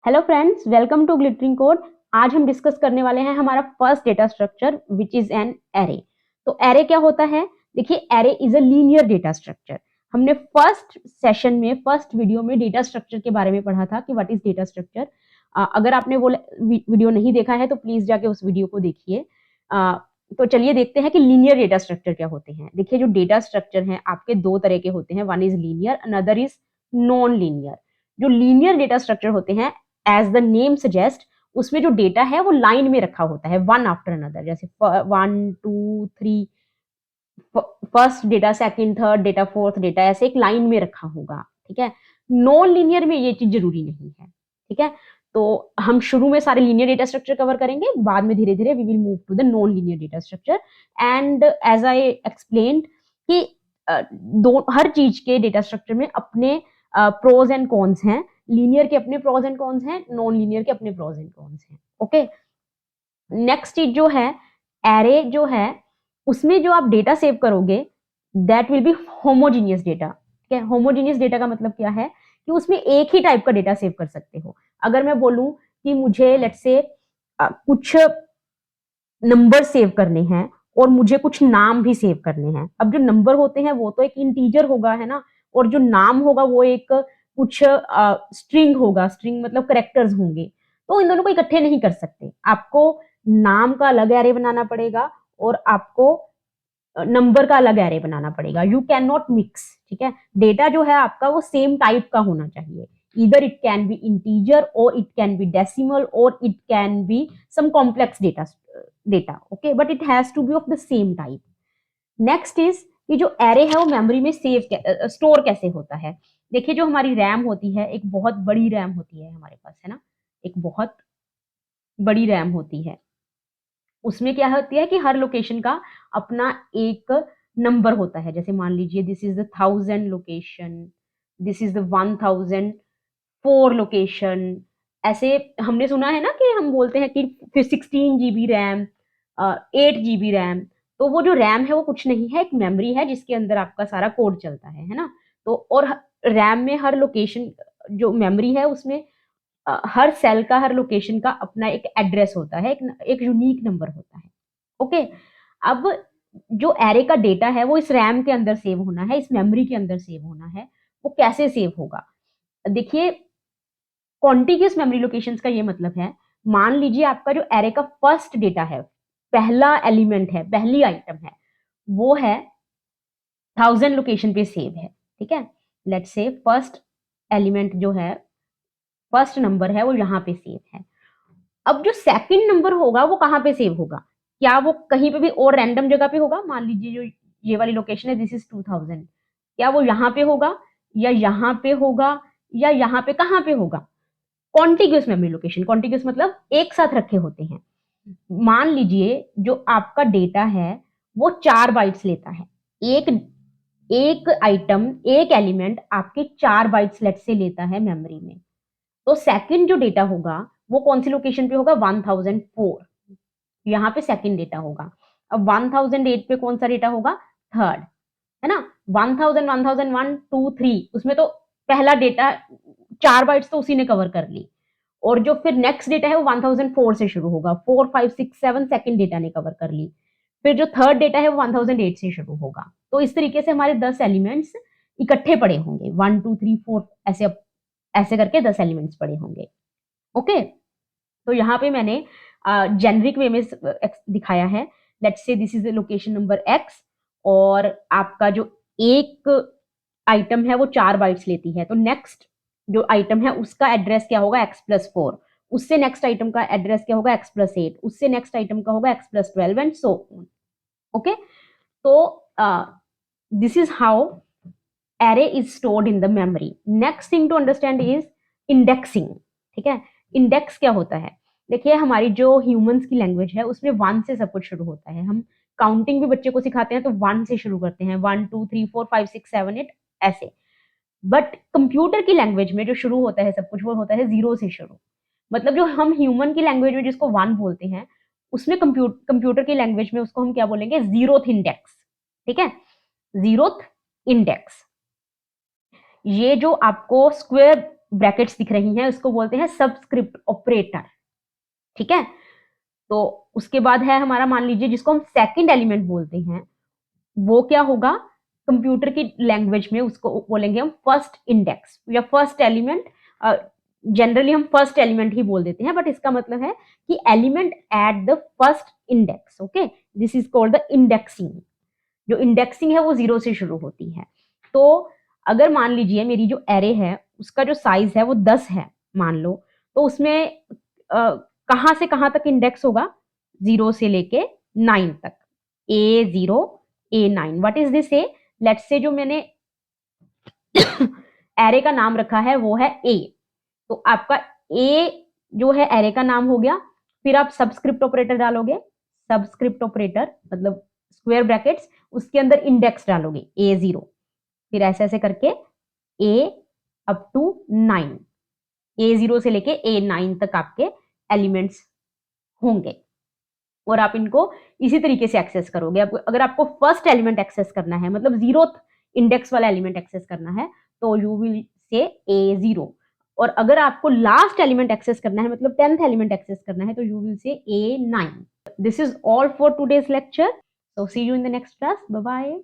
Hello friends, welcome to glittering code. आज हम discuss करने वाले हैं हमारा first data structure which is an array. तो एरे क्या होता है? देखिए, array is a linear data structure. हमने फर्स्ट सेशन में, फर्स्ट वीडियो में डेटा स्ट्रक्चर के बारे में पढ़ा था कि व्हाट इज डेटा स्ट्रक्चर। अगर आपने वो वीडियो नहीं देखा है तो प्लीज जाके उस वीडियो को देखिए। तो चलिए देखते हैं कि लीनियर डेटा स्ट्रक्चर क्या होते हैं। देखिए, जो डेटा स्ट्रक्चर हैं आपके दो तरह के होते हैं, one is linear, another is non linear. जो लीनियर डेटा स्ट्रक्चर होते हैं, एज द नेम सजेस्ट, उसमें जो डेटा है वो लाइन में रखा होता है, वन आफ्टर अनदर, जैसे 1 2 3, first data, second, third data, fourth data, ऐसे एक लाइन में रखा होगा। ठीक है। नॉन लीनियर में ये चीज जरूरी नहीं है। ठीक है। तो हम शुरू में सारे लीनियर डेटा स्ट्रक्चर कवर करेंगे, बाद में धीरे धीरे we will move to the non linear data structure. And as I explained कि हर चीज के डेटा स्ट्रक्चर में अपने प्रोज एंड कॉन्स हैं। लीनियर के अपने प्रोज एंड कॉन्स हैं, नॉन लीनियर के अपने प्रोज एंड कॉन्स हैं। ओके। नेक्स्ट चीज जो है, एरे जो है, उसमें जो आप डेटा सेव करोगे that will be homogeneous data. ठीक है। होमोजीनियस डेटा का मतलब क्या है कि उसमें एक ही टाइप का डेटा सेव कर सकते हो। अगर मैं बोलूं कि मुझे लेट्स से कुछ नंबर सेव करने हैं और मुझे कुछ नाम भी सेव करने हैं। अब जो नंबर होते हैं वो तो एक इंटीजर होगा, है ना, और जो नाम होगा वो एक कुछ स्ट्रिंग होगा। स्ट्रिंग मतलब करेक्टर्स होंगे। तो इन दोनों को इकट्ठे नहीं कर सकते। आपको नाम का अलग एरे बनाना पड़ेगा और आपको नंबर का अलग एरे बनाना पड़ेगा। You can not mix. ठीक है। डेटा जो है आपका वो सेम टाइप का होना चाहिए। either it can be integer or it can be decimal or it can be some complex data, okay, but it has to be of the same type. Next is कि जो array है वो memory में store कैसे होता है। देखिए, जो हमारी रैम होती है, एक बहुत बड़ी रैम होती है हमारे पास, है ना, एक बहुत बड़ी रैम होती है। उसमें क्या होती है कि हर लोकेशन का अपना एक नंबर होता है। जैसे मान लीजिए this is the 1000 location, this is the 1004 location. ऐसे हमने सुना है ना कि हम बोलते हैं कि फिर 16 GB रैम, 8 GB रैम। तो वो जो रैम है वो कुछ नहीं है, एक मेमोरी है जिसके अंदर आपका सारा कोड चलता है ना। तो और रैम में हर लोकेशन, जो मेमोरी है उसमें हर सेल का, हर लोकेशन का अपना एक एड्रेस होता है, एक यूनिक नंबर होता है। ओके। अब जो एरे का डेटा है वो इस रैम के अंदर सेव होना है, इस मेमोरी के अंदर सेव होना है। वो कैसे सेव होगा? देखिए, कॉन्टिग्यूस मेमोरी लोकेशंस का ये मतलब है, मान लीजिए आपका जो एरे का फर्स्ट डेटा है, पहला एलिमेंट है, पहली आइटम है, वो है 1000 लोकेशन पे सेव है। ठीक है। लेट्स से फर्स्ट एलिमेंट जो है, फर्स्ट नंबर है, वो यहाँ पे सेव है। अब जो सेकंड नंबर होगा वो कहाँ पे सेव होगा? क्या वो कहीं पे भी और रैंडम जगह पे होगा? मान लीजिए जो ये वाली लोकेशन है, दिस इज 2000, क्या वो यहाँ पे होगा या यहाँ पे होगा या यहाँ पे, कहाँ पे होगा? कॉन्टिग्यूस मेमोरी लोकेशन, कॉन्टिग्यूस मतलब एक साथ रखे होते हैं। मान लीजिए जो आपका डेटा है वो 4 बाइट्स लेता है। एक एक आइटम, एक एलिमेंट आपके 4 बाइट्स लेट से लेता है मेमोरी में। तो सेकंड जो डेटा होगा वो कौन सी लोकेशन पे होगा? 1004, यहाँ पे सेकंड डेटा होगा। अब 1008 पे कौन सा डेटा होगा? थर्ड, है ना। 1000, 1001, 2, 3, उसमें तो पहला डेटा 4 बाइट्स तो उसी ने कवर कर ली। और जो फिर नेक्स्ट डेटा है वो 1004 से शुरू होगा, 4 5 6 7 सेकंड डेटा ने कवर कर ली। फिर जो थर्ड डेटा है वो 1008 से शुरू होगा। तो इस तरीके से हमारे 10 एलिमेंट्स इकट्ठे पड़े होंगे, 1 2 3 4, ऐसे ऐसे करके 10 एलिमेंट्स पड़े होंगे। ओके। तो यहाँ पे मैंने जेनरिक वे में दिखाया है। Let's say this is location number x, और आपका जो एक आइटम है वो 4 बाइट्स लेती है। तो नेक्स्ट जो आइटम है उसका एड्रेस क्या होगा? x+4। उससे नेक्स्ट आइटम का एड्रेस क्या होगा? x+8। उससे नेक्स्ट आइटम का होगा x+12 and so on. Okay. तो this is how array is stored in the memory. Next thing to understand is indexing. ठीक है। इंडेक्स क्या होता है? देखिए, हमारी जो ह्यूमंस की लैंग्वेज है उसमें 1 से सब कुछ शुरू होता है। हम काउंटिंग भी बच्चे को सिखाते हैं तो 1 से शुरू करते हैं, 1 2 3 4 5 6 7 8 ऐसे। बट कंप्यूटर की लैंग्वेज में जो शुरू होता है सब कुछ, वो होता है 0 से शुरू। मतलब जो हम ह्यूमन की लैंग्वेज में जिसको 1 बोलते हैं, उसमें कंप्यूटर की लैंग्वेज में उसको हम क्या बोलेंगे? Zeroth index. ठीक है। Zeroth index. ये जो आपको स्क्वायर ब्रैकेट्स दिख रही हैं उसको बोलते हैं सबस्क्रिप्ट ऑपरेटर, ठीक है। तो उसके बाद है हमारा, मान लीजिए जिसको हम सेकंड एलिमेंट बोलते हैं, वो क्या होगा, कंप्यूटर की लैंग्वेज में उसको बोलेंगे हम फर्स्ट इंडेक्स या फर्स्ट एलिमेंट। जनरली हम फर्स्ट एलिमेंट ही बोल देते हैं, बट इसका मतलब है कि element at the first index. Okay, this is called the indexing. जो इंडेक्सिंग है वो 0 से शुरू होती है। तो अगर मान लीजिए मेरी जो एरे है उसका जो साइज है वो 10 है मान लो, तो उसमें कहाँ से कहाँ तक इंडेक्स होगा, 0 से लेके 9 तक, A0 A9। What is this A, let's say जो मैंने एरे का नाम रखा है वो है ए, तो आपका ए जो है एरे का नाम हो गया। फिर आप सबस्क्रिप्ट ऑपरेटर डालोगे, सबस्क्रिप्ट ऑपरेटर मतलब स्क्वायर ब्रैकेट्स, उसके अंदर इंडेक्स डालोगे A0, फिर ऐसे ऐसे करके A अप टू 9, A0 से लेके A9 तक आपके एलिमेंट्स होंगे, और आप इनको इसी तरीके से एक्सेस करोगे। अगर आपको फर्स्ट एलिमेंट एक्सेस करना है, मतलब 0th इंडेक्स वाला एलिमेंट एक्सेस करना है, तो यू विल से A0, और अगर आपको लास्ट एलिमेंट एक्सेस करना है, मतलब 10th एलिमेंट एक्सेस करना है, तो you will say A9। This is all for today's lecture, so see you in the next class, bye bye।